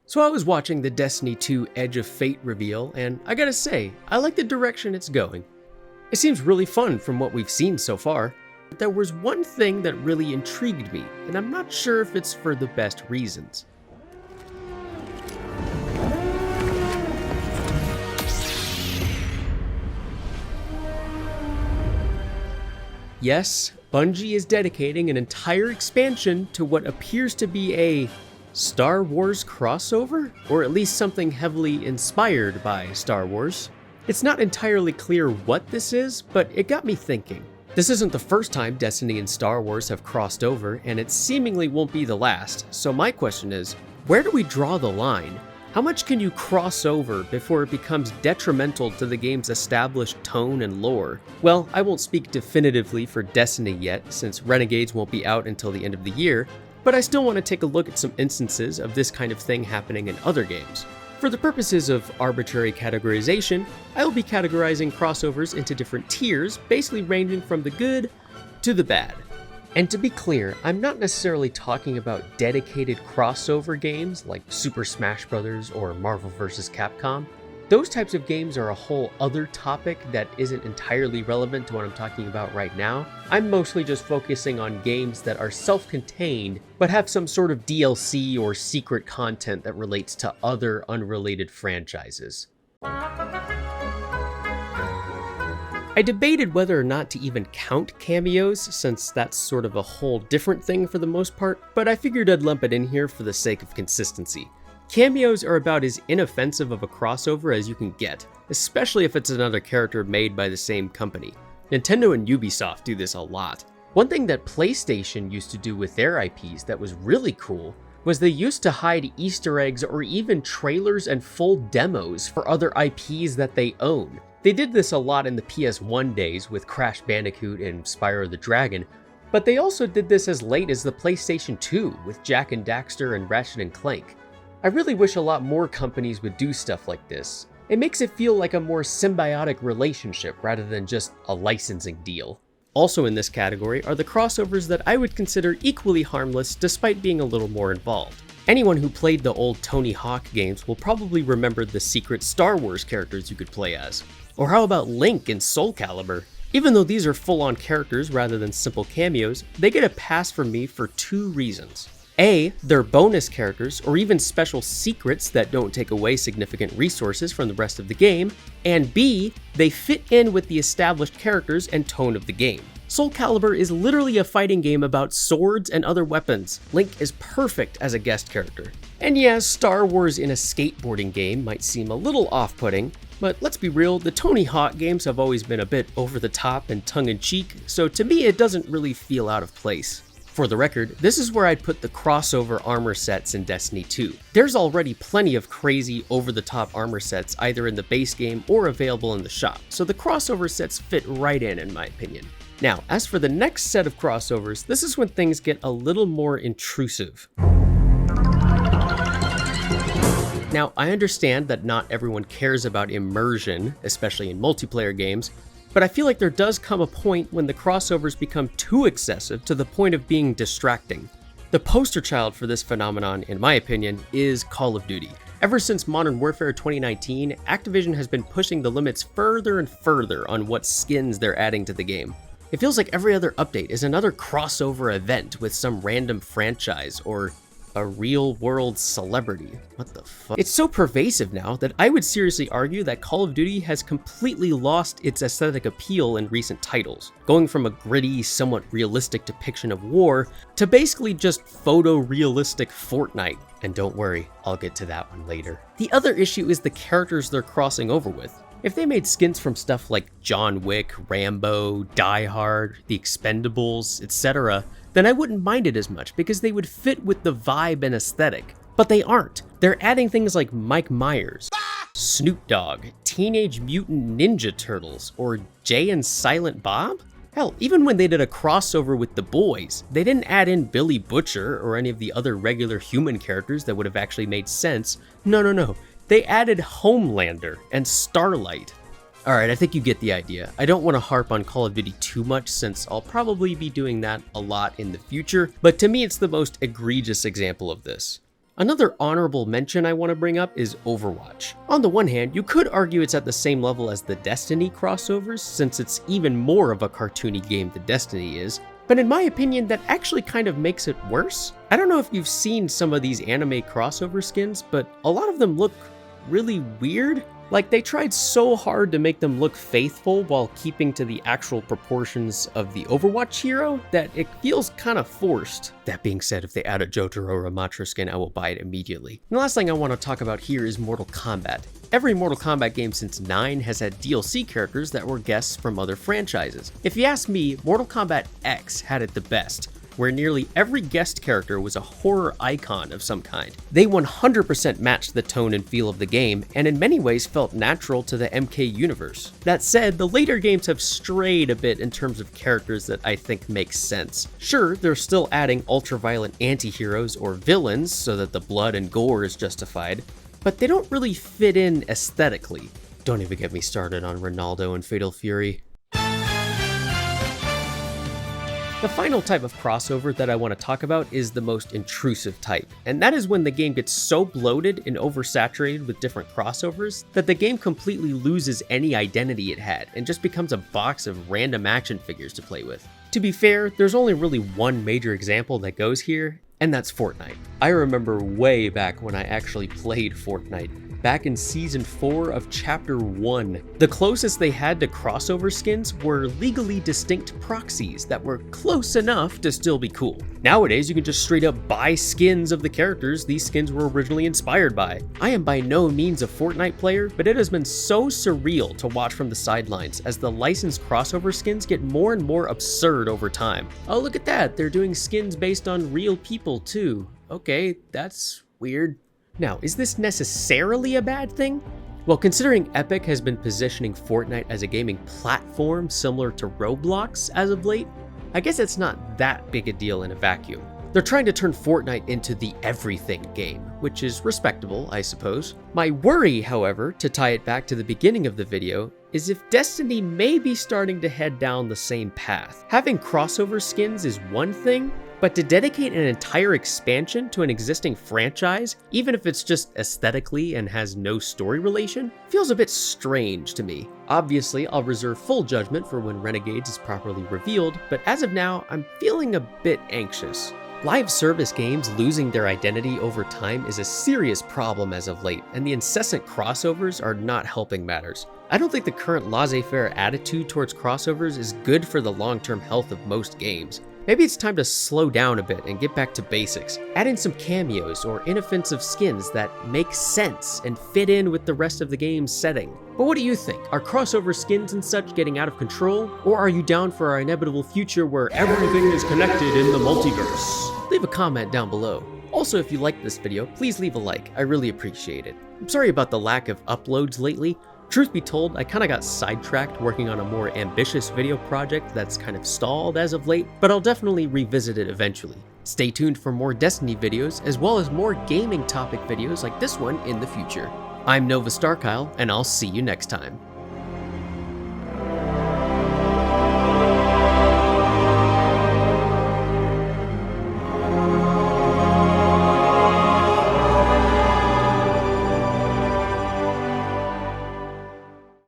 So I was watching the Destiny 2 Edge of Fate reveal, and I gotta say, I like the direction it's going. It seems really fun from what we've seen so far. But there was one thing that really intrigued me, and I'm not sure if it's for the best reasons. Yes, Bungie is dedicating an entire expansion to what appears to be a Star Wars crossover? Or at least something heavily inspired by Star Wars. It's not entirely clear what this is, but it got me thinking. This isn't the first time Destiny and Star Wars have crossed over, and it seemingly won't be the last, so my question is, where do we draw the line? How much can you cross over before it becomes detrimental to the game's established tone and lore? Well, I won't speak definitively for Destiny yet, since Renegades won't be out until the end of the year, but I still want to take a look at some instances of this kind of thing happening in other games. For the purposes of arbitrary categorization, I will be categorizing crossovers into different tiers, basically ranging from the good to the bad. And to be clear, I'm not necessarily talking about dedicated crossover games like Super Smash Bros. Or Marvel vs. Capcom. Those types of games are a whole other topic that isn't entirely relevant to what I'm talking about right now. I'm mostly just focusing on games that are self-contained, but have some sort of DLC or secret content that relates to other unrelated franchises. I debated whether or not to even count cameos, since that's sort of a whole different thing for the most part, but I figured I'd lump it in here for the sake of consistency. Cameos are about as inoffensive of a crossover as you can get, especially if it's another character made by the same company. Nintendo and Ubisoft do this a lot. One thing that PlayStation used to do with their IPs that was really cool was they used to hide Easter eggs or even trailers and full demos for other IPs that they own. They did this a lot in the PS1 days with Crash Bandicoot and Spyro the Dragon, but they also did this as late as the PlayStation 2 with Jak and Daxter and Ratchet & Clank. I really wish a lot more companies would do stuff like this. It makes it feel like a more symbiotic relationship rather than just a licensing deal. Also in this category are the crossovers that I would consider equally harmless despite being a little more involved. Anyone who played the old Tony Hawk games will probably remember the secret Star Wars characters you could play as. Or how about Link in Soul Calibur? Even though these are full-on characters rather than simple cameos, they get a pass from me for two reasons. A, they're bonus characters or even special secrets that don't take away significant resources from the rest of the game, and B, they fit in with the established characters and tone of the game. Soul Calibur is literally a fighting game about swords and other weapons. Link is perfect as a guest character. And yes, Star Wars in a skateboarding game might seem a little off-putting, but let's be real, the Tony Hawk games have always been a bit over the top and tongue-in-cheek, so to me it doesn't really feel out of place. For the record, this is where I'd put the crossover armor sets in Destiny 2. There's already plenty of crazy over-the-top armor sets either in the base game or available in the shop, so the crossover sets fit right in my opinion. Now, as for the next set of crossovers, this is when things get a little more intrusive. Now, I understand that not everyone cares about immersion, especially in multiplayer games, but I feel like there does come a point when the crossovers become too excessive to the point of being distracting. The poster child for this phenomenon, in my opinion, is Call of Duty. Ever since Modern Warfare 2019, Activision has been pushing the limits further and further on what skins they're adding to the game. It feels like every other update is another crossover event with some random franchise or a real-world celebrity. What the fuck? It's so pervasive now that I would seriously argue that Call of Duty has completely lost its aesthetic appeal in recent titles, going from a gritty, somewhat realistic depiction of war to basically just photorealistic Fortnite. And don't worry, I'll get to that one later. The other issue is the characters they're crossing over with. If they made skins from stuff like John Wick, Rambo, Die Hard, The Expendables, etc., then I wouldn't mind it as much because they would fit with the vibe and aesthetic. But they aren't. They're adding things like Mike Myers, Snoop Dogg, Teenage Mutant Ninja Turtles, or Jay and Silent Bob? Hell, even when they did a crossover with The Boys, they didn't add in Billy Butcher or any of the other regular human characters that would have actually made sense. No. They added Homelander and Starlight. Alright, I think you get the idea. I don't want to harp on Call of Duty too much since I'll probably be doing that a lot in the future, but to me it's the most egregious example of this. Another honorable mention I want to bring up is Overwatch. On the one hand, you could argue it's at the same level as the Destiny crossovers, since it's even more of a cartoony game than Destiny is, but in my opinion, that actually kind of makes it worse. I don't know if you've seen some of these anime crossover skins, but a lot of them look really weird. Like, they tried so hard to make them look faithful while keeping to the actual proportions of the Overwatch hero that it feels kind of forced. That being said, if they add a Jotaro Ramatra skin, I will buy it immediately. And the last thing I want to talk about here is Mortal Kombat. Every Mortal Kombat game since 9 has had DLC characters that were guests from other franchises. If you ask me, Mortal Kombat X had it the best, where nearly every guest character was a horror icon of some kind. They 100% matched the tone and feel of the game, and in many ways felt natural to the MK universe. That said, the later games have strayed a bit in terms of characters that I think make sense. Sure, they're still adding ultra-violent anti-heroes or villains so that the blood and gore is justified, but they don't really fit in aesthetically. Don't even get me started on Ronaldo and Fatal Fury. The final type of crossover that I want to talk about is the most intrusive type, and that is when the game gets so bloated and oversaturated with different crossovers that the game completely loses any identity it had and just becomes a box of random action figures to play with. To be fair, there's only really one major example that goes here, and that's Fortnite. I remember way back when I actually played Fortnite. Back in Season 4 of Chapter 1. The closest they had to crossover skins were legally distinct proxies that were close enough to still be cool. Nowadays, you can just straight up buy skins of the characters these skins were originally inspired by. I am by no means a Fortnite player, but it has been so surreal to watch from the sidelines as the licensed crossover skins get more and more absurd over time. Oh, look at that, they're doing skins based on real people too. Okay, that's weird. Now, is this necessarily a bad thing? Well, considering Epic has been positioning Fortnite as a gaming platform similar to Roblox as of late, I guess it's not that big a deal in a vacuum. They're trying to turn Fortnite into the everything game, which is respectable, I suppose. My worry, however, to tie it back to the beginning of the video, is if Destiny may be starting to head down the same path. Having crossover skins is one thing, but to dedicate an entire expansion to an existing franchise, even if it's just aesthetically and has no story relation, feels a bit strange to me. Obviously, I'll reserve full judgment for when Renegades is properly revealed, but as of now, I'm feeling a bit anxious. Live service games losing their identity over time is a serious problem as of late, and the incessant crossovers are not helping matters. I don't think the current laissez-faire attitude towards crossovers is good for the long-term health of most games. Maybe it's time to slow down a bit and get back to basics. Add in some cameos or inoffensive skins that make sense and fit in with the rest of the game's setting. But what do you think? Are crossover skins and such getting out of control? Or are you down for our inevitable future where everything is connected in the multiverse? Leave a comment down below. Also, if you liked this video, please leave a like. I really appreciate it. I'm sorry about the lack of uploads lately. Truth be told, I kinda got sidetracked working on a more ambitious video project that's kind of stalled as of late, but I'll definitely revisit it eventually. Stay tuned for more Destiny videos, as well as more gaming topic videos like this one in the future. I'm Nova Starkyle, and I'll see you next time.